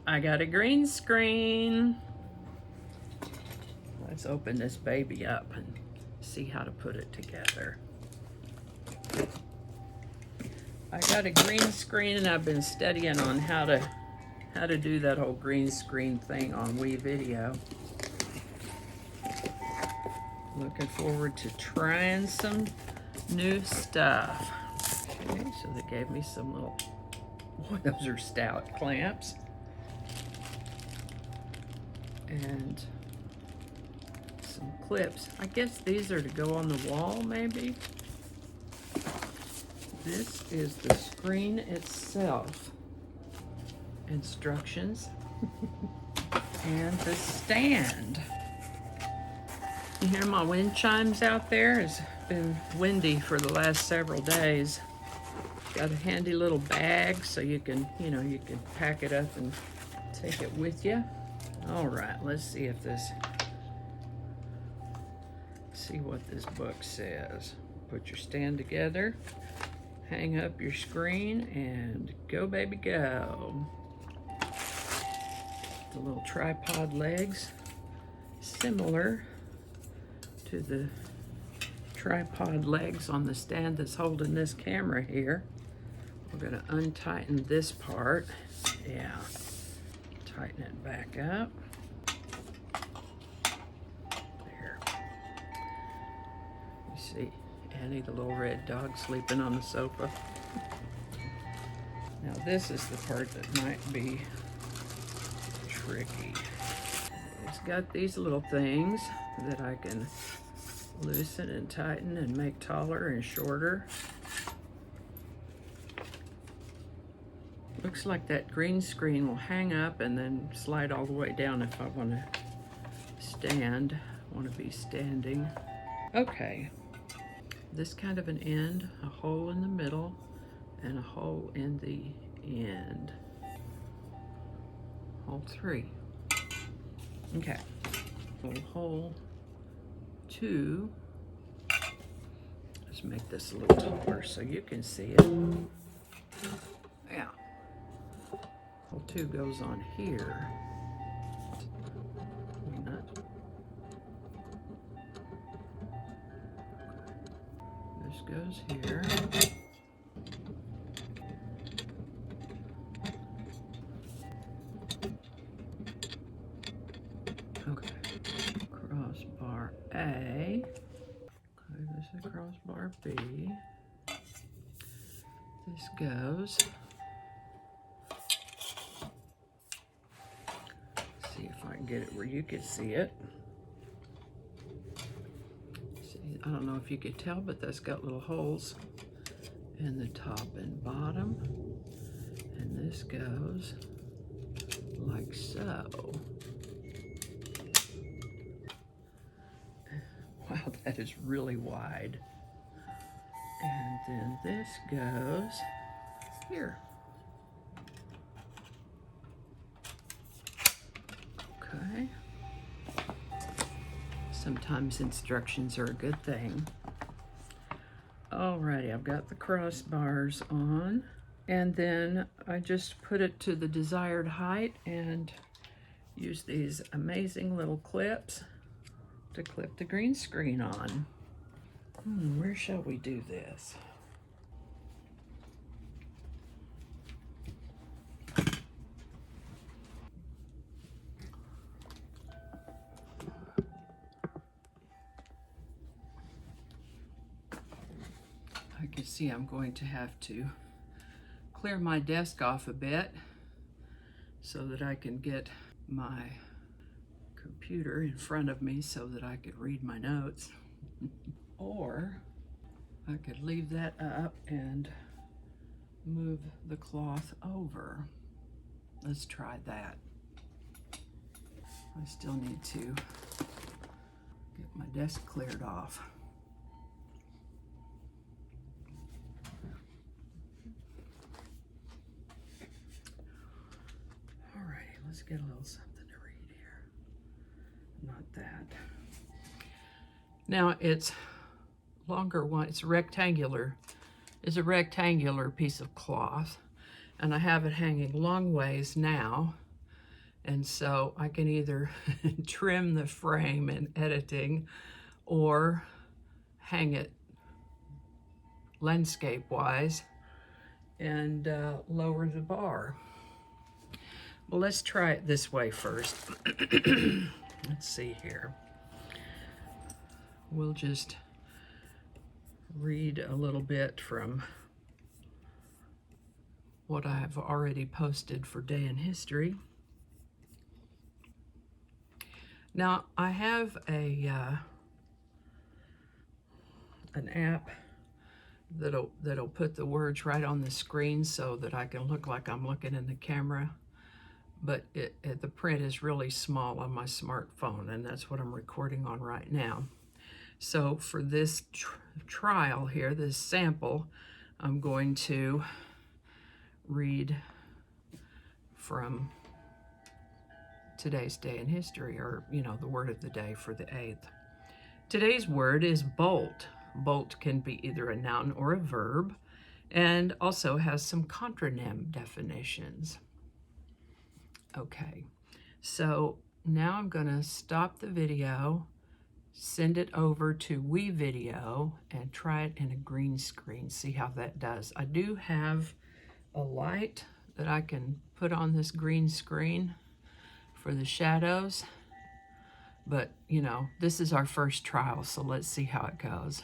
I got a green screen. Let's open this baby up and see how to put it together. I got a green screen and I've been studying on how to do that whole green screen thing on Ooowee video. Looking forward to trying some new stuff. Okay, so they gave me some little, boy, those are stout clamps. And some clips. I guess these are to go on the wall, maybe. This is the screen itself. Instructions. And the stand. You hear my wind chimes out there? It's been windy for the last several days. Got a handy little bag so you can, you can pack it up and take it with you. All right, let's see if see what this book says. Put your stand together, hang up your screen, and go baby go. The little tripod legs, similar to the tripod legs on the stand that's holding this camera here. We're gonna untighten this part. Yeah, tighten it back up. There. You see Annie, the little red dog, sleeping on the sofa. Now this is the part that might be tricky. It's got these little things that I can loosen and tighten and make taller and shorter. Looks like that green screen will hang up and then slide all the way down if I want to stand, want to be standing. Okay, this kind of an end, a hole in the middle, and a hole in the end. Hole 3. Okay, so hole 2. Let's make this a little taller so you can see it. Yeah. Hole 2 goes on here. This goes here. Okay. Crossbar A. Okay, this is crossbar B. This goes. See if I can get it where you can see it. See, I don't know if you could tell, but that's got little holes in the top and bottom. And this goes like so. Wow, that is really wide. And then this goes here. Okay. Sometimes instructions are a good thing. Alrighty, I've got the crossbars on. And then I just put it to the desired height and use these amazing little clips to clip the green screen on. Where shall we do this? I can see I'm going to have to clear my desk off a bit so that I can get my computer in front of me so that I could read my notes. Or I could leave that up and move the cloth over. Let's try that. I still need to get my desk cleared off. Alrighty, let's get a little something to read here. Not that. Now it's longer one, it's rectangular. It's a rectangular piece of cloth, and I have it hanging long ways now And so I can either trim the frame in editing or hang it landscape-wise and lower the bar. Well, let's try it this way first. Let's see here. We'll just read a little bit from what I've already posted for Day in History. Now, I have an app that'll put the words right on the screen so that I can look like I'm looking in the camera. But the print is really small on my smartphone, and that's what I'm recording on right now. So for this trial here, this sample, I'm going to read from today's Day in History, or, the word of the day for the 8th. Today's word is bolt. Bolt can be either a noun or a verb, and also has some contronym definitions. Okay, so now I'm going to stop the video, send it over to WeVideo, and try it in a green screen, see how that does. I do have a light that I can put on this green screen for the shadows, but this is our first trial, so let's see how it goes.